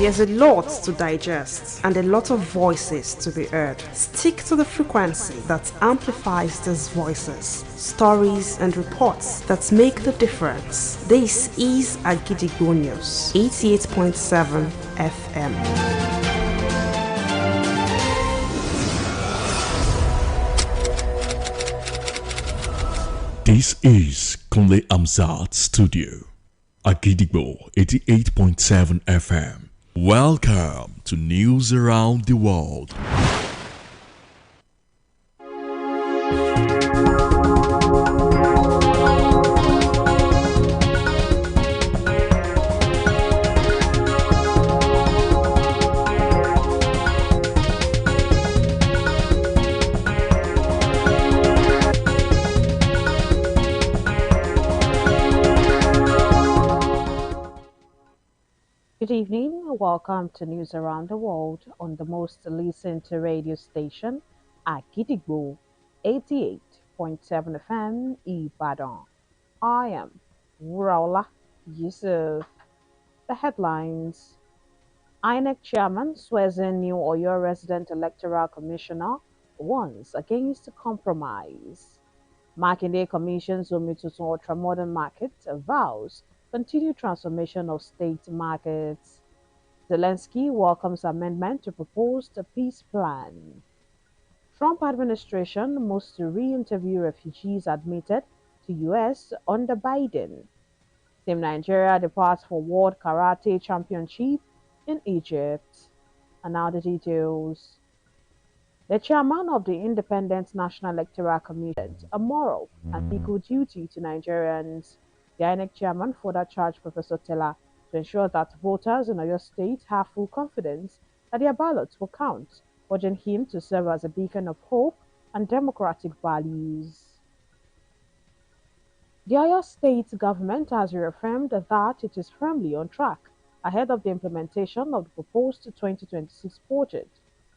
There's a lot to digest and a lot of voices to be heard. Stick to the frequency that amplifies these voices, stories and reports that make the difference. This is Agidigbo News, 88.7 FM. This is Kunle Amzat Studio, Agidigbo 88.7 FM. Welcome to News Around the World. Good evening, welcome to News Around the World on the most listened to radio station, Agidigbo 88.7 FM, Ibadan. I am Wuraola Yusuf. The headlines: INEC chairman swears in new Oyo resident electoral commissioner warns against compromise. Makinde commissions Omitutu ultra-modern market vows continued transformation of state markets. Zelensky welcomes amendment to proposed peace plan. Trump administration moves to re-interview refugees admitted to U.S. under Biden. Team Nigeria departs for World Karate Championship in Egypt. And now the details. The chairman of the Independent National Electoral Commission, a moral and legal duty to Nigerians. The INEC chairman further charged Professor Tella to ensure that voters in Oyo State have full confidence that their ballots will count, urging him to serve as a beacon of hope and democratic values. The Oyo State government has reaffirmed that it is firmly on track ahead of the implementation of the proposed 2026 budget,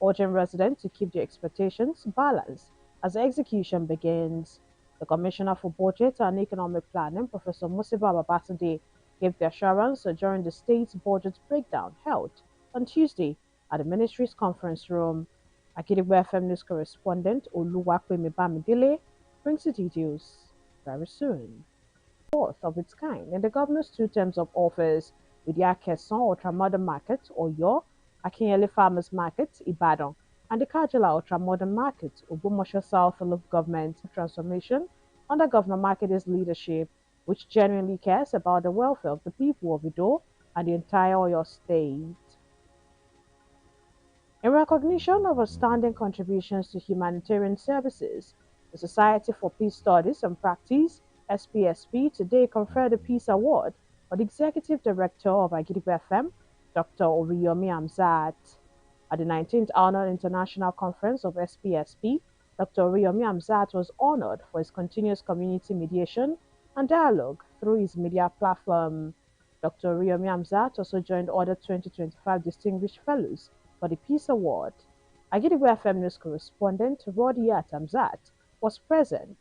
urging residents to keep their expectations balanced as the execution begins. The Commissioner for Budget and Economic Planning, Professor Musiba Babatunde, gave the assurance during the state's budget breakdown held on Tuesday at the ministry's conference room. Agidigbo FM News correspondent Oluwapemi Bamidele brings the details very soon. Fourth of its kind in the governor's 2 terms of office, with the Akeson Ultra-Modern Market, Oyo, Akinyele Farmers Market, Ibadan, and the Kajala Ultra-Modern Market, Ogbomoso South Local Government transformation under Governor Makede's leadership, which genuinely cares about the welfare of the people of Ido and the entire Oyo State. In recognition of outstanding contributions to humanitarian services, the Society for Peace Studies and Practice, SPSP, today conferred the Peace Award on the Executive Director of Agidigbo FM, Dr. Oriyomi Amzat. At the 19th Annual International Conference of SPSP, Dr. Oriyomi Amzat was honored for his continuous community mediation and dialogue through his media platform. Dr. Oriyomi Amzat also joined other 2025 distinguished fellows for the Peace Award. Agidigbo FM News correspondent Rodiyat Amzat was present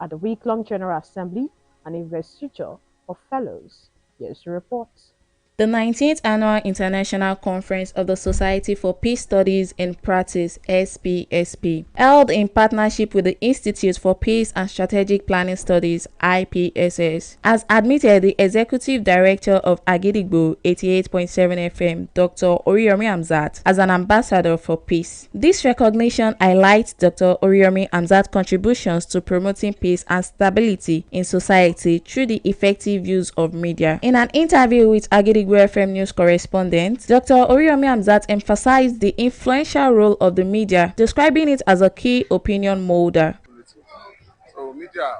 at the week-long General Assembly and investiture of fellows. Here's the report. The 19th Annual International Conference of the Society for Peace Studies and Practice (SPSP), held in partnership with the Institute for Peace and Strategic Planning Studies (IPSS), has admitted the Executive Director of Agidigbo 88.7 FM, Dr. Oriyomi Amzat, as an ambassador for peace. This recognition highlights Dr. Oriyomi Amzat's contributions to promoting peace and stability in society through the effective use of media. In an interview with Agidigbo FM News correspondent, Dr. Oriyomi Amzat emphasized the influential role of the media, describing it as a key opinion molder. So media,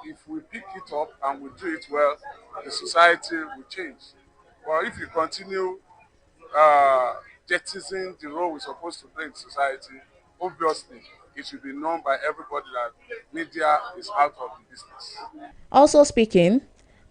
if we pick it up and we do it well, the society will change. But if you continue jettisoning the role we're supposed to play in society, obviously it should be known by everybody that media is out of the business. Also speaking,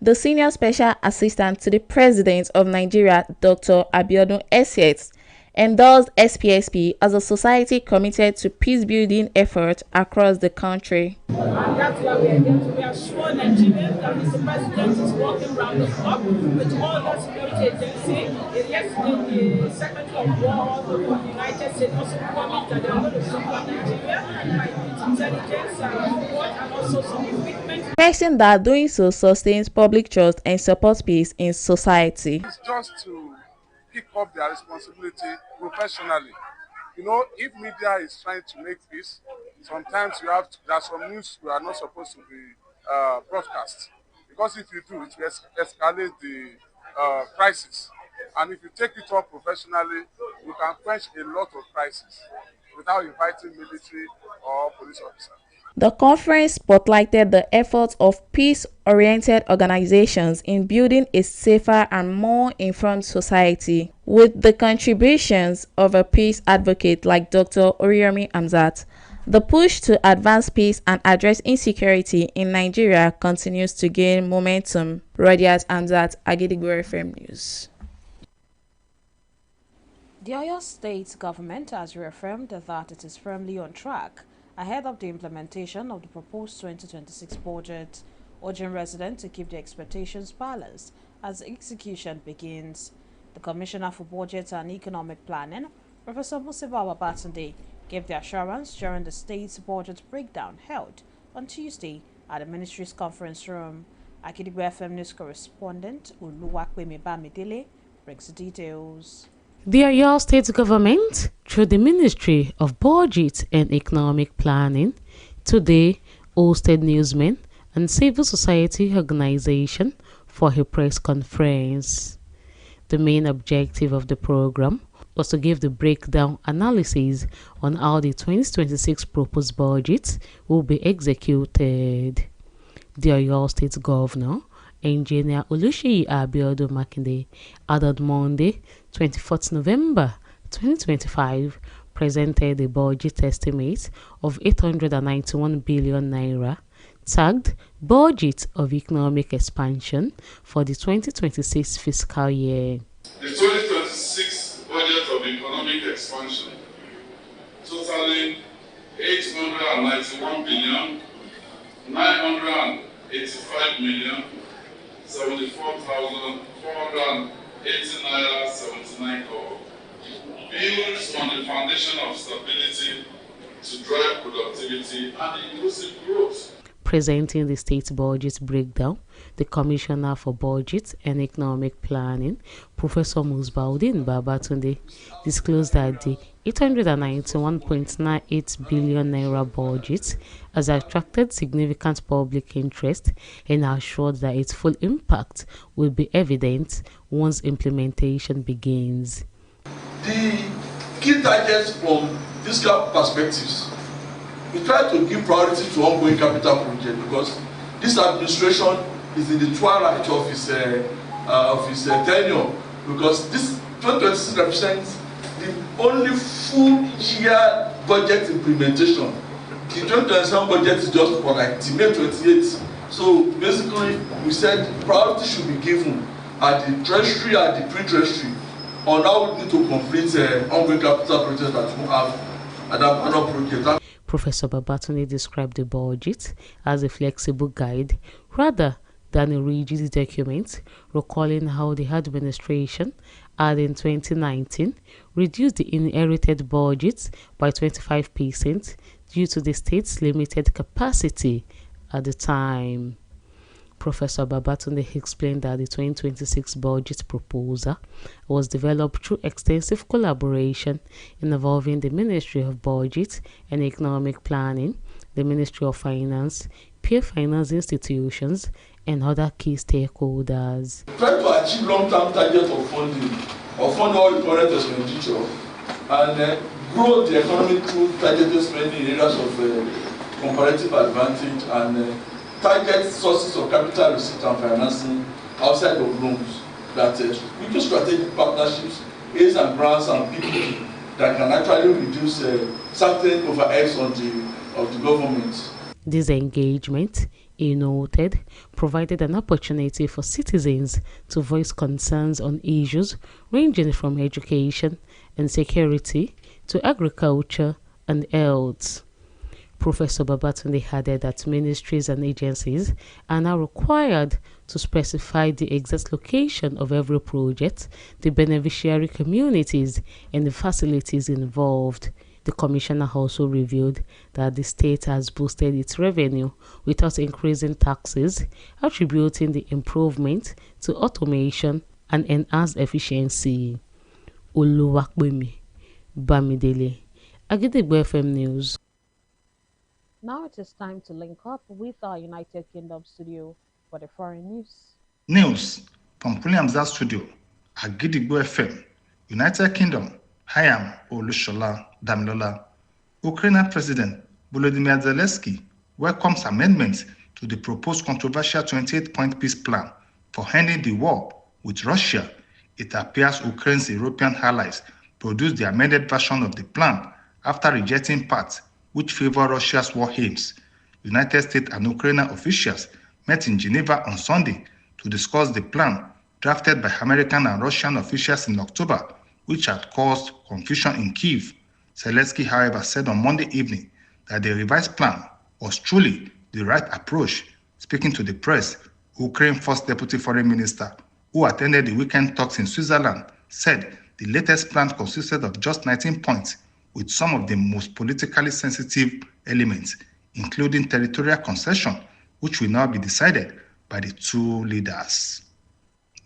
the Senior Special Assistant to the President of Nigeria, Dr. Abiodun Esiet, endorsed SPSP as a society committed to peace-building efforts across the country. And that's why we are here to reassure Nigerians that Mr. President is working round the clock with all the security agencies. Yesterday, the Secretary of War of the United States also promised that they are going to support Nigeria with intelligence support and also some equipment. Stressing that doing so sustains public trust and supports peace in society. It's just to pick up their responsibility professionally. You know, if media is trying to make peace, sometimes there's some news we are not supposed to be broadcast. Because if you do, it will escalate the crisis. And if you take it up professionally, you can quench a lot of crises without inviting military or police officers. The conference spotlighted the efforts of peace-oriented organizations in building a safer and more informed society, with the contributions of a peace advocate like Dr. Oriyomi Hamzat. The push to advance peace and address insecurity in Nigeria continues to gain momentum. Radiat Hamzat, Agidigbo FM News. The Oyo State government has reaffirmed that it is firmly on track ahead of the implementation of the proposed 2026 budget, urging residents to keep their expectations balanced as execution begins. The Commissioner for Budget and Economic Planning, Professor Musiba Babatunde, gave the assurance during the state's budget breakdown held on Tuesday at the ministry's conference room. Agidigbo FM News correspondent Uluwakwemi Bamidele brings the details. The Oyo State government, through the Ministry of Budget and Economic Planning, today hosted newsmen and civil society organizations for a press conference. The main objective of the program was to give the breakdown analysis on how the 2026 proposed budget will be executed. The Oyo State Governor, Engineer Oluseyi Abiodun Makinde, added Monday, 24th November 2025, presented a budget estimate of 891 billion naira, tagged Budget of Economic Expansion for the 2026 fiscal year. The 2026 budget of economic expansion, totaling 891 billion 985 million 74,480 naira 79 crore, builds on the foundation of stability to drive productivity and inclusive growth. Presenting the state budget breakdown, the Commissioner for Budget and Economic Planning, Professor Musbaudin Babatunde, disclosed that the 891.98 billion naira budget has attracted significant public interest and assured that its full impact will be evident once implementation begins. The key targets from fiscal perspectives, we try to give priority to ongoing capital projects because this administration is in the twilight of his tenure, because this 2026 represents the only full year budget implementation. The 2027 budget is just for like May 28th. So basically, we said priority should be given at the treasury, at the pre-treasury, on how we need to complete ongoing capital projects that we have at that annual project. Professor Babatunde described the budget as a flexible guide rather than a rigid document, recalling how the administration had in 2019 reduced the inherited budget by 25% due to the state's limited capacity at the time. Professor Babatunde explained that the 2026 budget proposal was developed through extensive collaboration involving the Ministry of Budget and Economic Planning, the Ministry of Finance, peer finance institutions, and other key stakeholders. Try to achieve long-term target of funding, or fund all the current expenditure, and grow the economy through targeted spending in areas of comparative advantage and target sources of capital receipt and financing outside of loans, that we do strategic partnerships, aids and grants and PPP that can actually reduce certain overheads of the government. This engagement, he noted, provided an opportunity for citizens to voice concerns on issues ranging from education, and security to agriculture and health. Professor Babatunde added that ministries and agencies are now required to specify the exact location of every project, the beneficiary communities, and the facilities involved. The commissioner also revealed that the state has boosted its revenue without increasing taxes, attributing the improvement to automation and enhanced efficiency. Oluwapemi Bamidele, Agidigbo FM News. Now it is time to link up with our United Kingdom studio for the foreign news. News from Williamsburg Studio at Gidigbo FM, United Kingdom. I am Olushola Damilola. Ukrainian President Volodymyr Zelensky welcomes amendments to the proposed controversial 28-point peace plan for ending the war with Russia. It appears Ukraine's European allies produced the amended version of the plan after rejecting parts which favor Russia's war aims. United States and Ukrainian officials met in Geneva on Sunday to discuss the plan drafted by American and Russian officials in October, which had caused confusion in Kyiv. Zelensky, however, said on Monday evening that the revised plan was truly the right approach. Speaking to the press, Ukraine's first deputy foreign minister, who attended the weekend talks in Switzerland, said the latest plan consisted of just 19 points, with some of the most politically sensitive elements, including territorial concession, which will now be decided by the two leaders.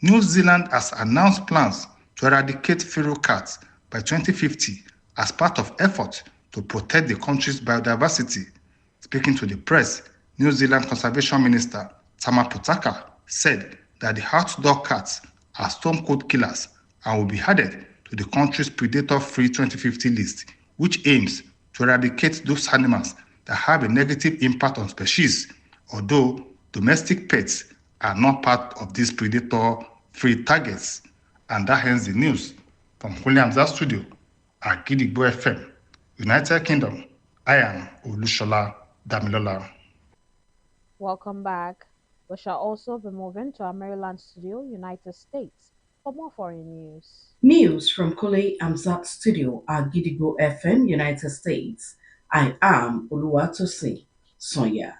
New Zealand has announced plans to eradicate feral cats by 2050 as part of efforts to protect the country's biodiversity. Speaking to the press, New Zealand Conservation Minister Tama Potaka said that the outdoor cats are storm cold killers and will be added to the country's predator-free 2050 list, which aims to eradicate those animals that have a negative impact on species, although domestic pets are not part of these predator-free targets. And that ends the news from Williamsburg Studio at Gidigbo FM, United Kingdom. I am Olushola Damilola. Welcome back. We shall also be moving to our Maryland studio, United States, for more foreign news. News from Kole Amzat Studio at Gidigbo FM, United States. I am Oluwatosi Sonya.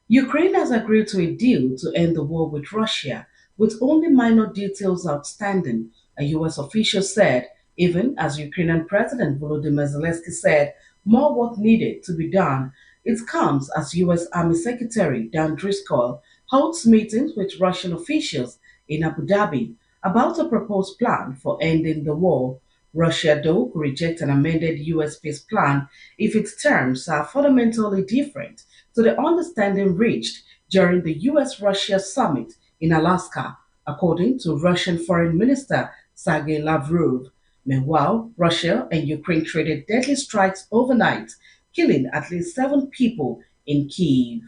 Ukraine has agreed to a deal to end the war with Russia, with only minor details outstanding, a U.S. official said, even as Ukrainian President Volodymyr Zelensky said more work needed to be done. It comes as U.S. Army Secretary Dan Driscoll holds meetings with Russian officials in Abu Dhabi about a proposed plan for ending the war. Russia, though, could reject an amended U.S. peace plan if its terms are fundamentally different to the understanding reached during the U.S. Russia summit in Alaska, according to Russian Foreign Minister Sergei Lavrov. Meanwhile, Russia and Ukraine traded deadly strikes overnight, killing at least 7 people in Kyiv.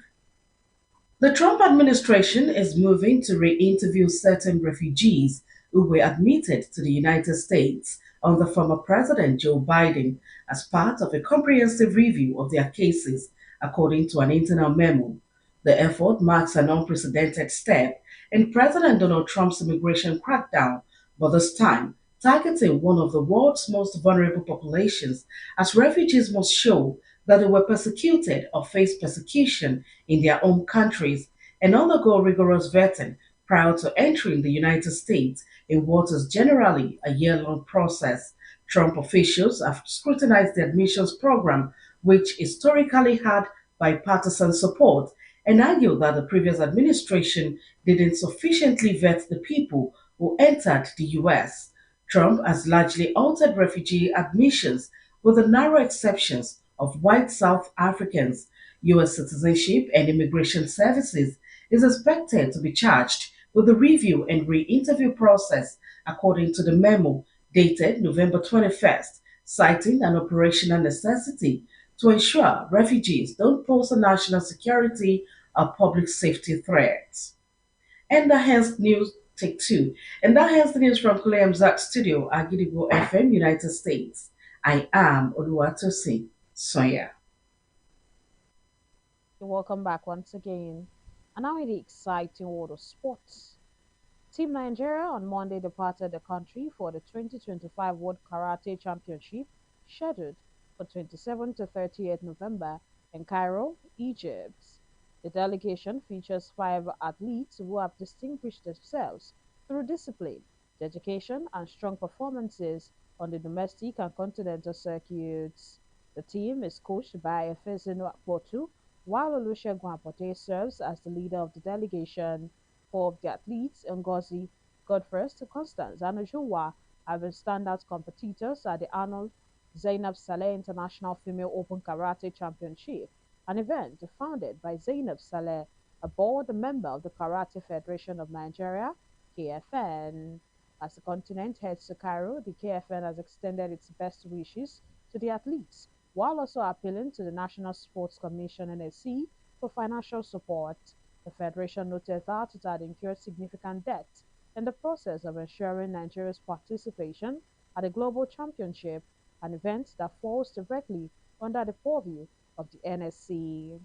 The Trump administration is moving to re interview certain refugees who were admitted to the United States under former President Joe Biden as part of a comprehensive review of their cases, according to an internal memo. The effort marks an unprecedented step in President Donald Trump's immigration crackdown, but this time targeting one of the world's most vulnerable populations, as refugees must show that they were persecuted or faced persecution in their home countries and undergo rigorous vetting prior to entering the United States in what is generally a year long process. Trump officials have scrutinized the admissions program, which historically had bipartisan support, and argued that the previous administration didn't sufficiently vet the people who entered the U.S. Trump has largely altered refugee admissions, with the narrow exceptions of white South Africans. U.S. Citizenship and Immigration Services is expected to be charged with the review and re interview process, according to the memo dated November 21st, citing an operational necessity to ensure refugees don't pose a national security or public safety threat. And that has news take two. And that has the news from Kule Zat Studio at Gidigbo FM, United States. I am Oluwatosi Soya. Welcome back once again. And now in the exciting world of sports. Team Nigeria on Monday departed the country for the 2025 World Karate Championship, scheduled for 27 to 30th November in Cairo, Egypt. The delegation features 5 athletes who have distinguished themselves through discipline, dedication, and strong performances on the domestic and continental circuits. The team is coached by Efesinu Akpotu, while Olusegun Apote serves as the leader of the delegation. 4 of the athletes, Ngozi, Godfrey, Constance, and Ujunwa, have been standout competitors at the annual Zainab Saleh International Female Open Karate Championship, an event founded by Zainab Saleh, a board member of the Karate Federation of Nigeria, KFN. As the continent heads to Cairo, the KFN has extended its best wishes to the athletes, while also appealing to the National Sports Commission (NSC) for financial support. The federation noted that it had incurred significant debt in the process of ensuring Nigeria's participation at the Global Championship, an event that falls directly under the purview of the NSC.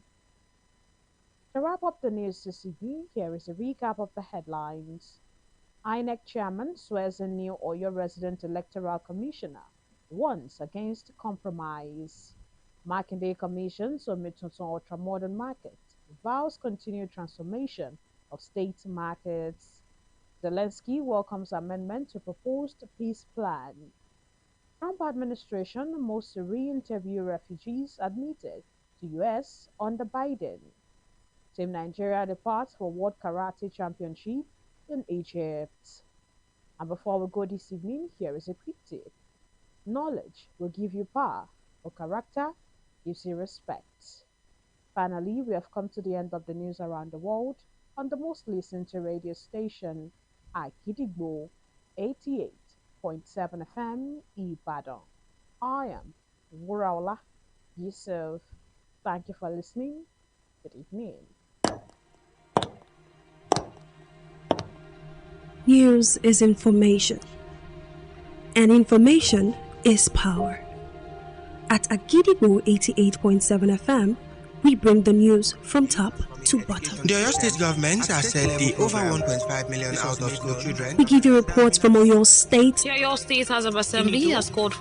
To wrap up the news this evening, here is a recap of the headlines. INEC chairman swears in new Oyo resident electoral commissioner, warns against compromise. Makinde commissions Omituntun ultra-modern market, vows continued transformation of state markets. Zelensky welcomes amendment to proposed peace plan. Trump administration moves to re-interview refugees admitted to US under Biden. Team Nigeria departs for World Karate Championship in Egypt. And before we go this evening, here is a quick tip. Knowledge will give you power, but character gives you respect. Finally, we have come to the end of the news around the world on the most listened to radio station, Akidigbo 88.7 FM, Ibadan. I am Wuraola Yusuf. Thank you for listening. Good evening. News is information, and information is power. At Agidigbo 88.7 FM, we bring the news from top to bottom. The Oyo State government has said the over 1.5 million out-of-school children. We give you reports from Oyo State. The Oyo State House of Assembly has called